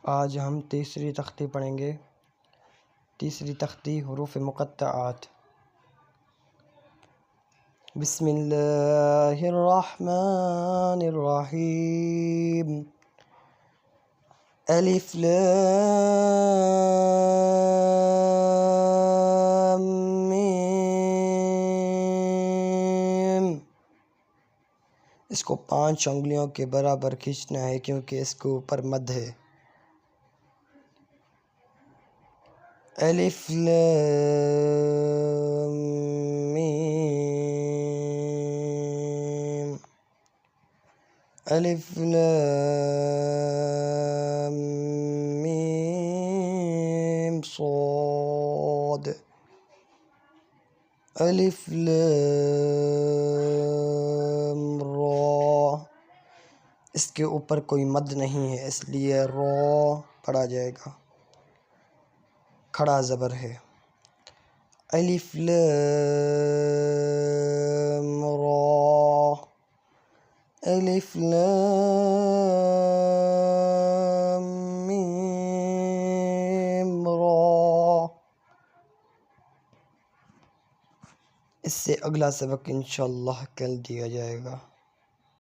آج ہم تیسری تختی پڑھیں گے۔ تیسری تختی حروف مقطعات۔ بسم اللہ الرحمن الرحیم۔ الف لام میم۔ اس کو 5 انگلیوں کے برابر کھینچنا ہے کیونکہ اس کے اوپر مد ہے۔ الف لام میم۔ الف لام میم صاد۔ الف لام را۔ اس کے اوپر کوئی مد نہیں ہے اس لیے را پڑھا جائے گا، کھڑا زبر ہے۔ الف لام را۔ الف لام میم را۔ اس سے اگلا سبق انشاءاللہ کل دیا جائے گا۔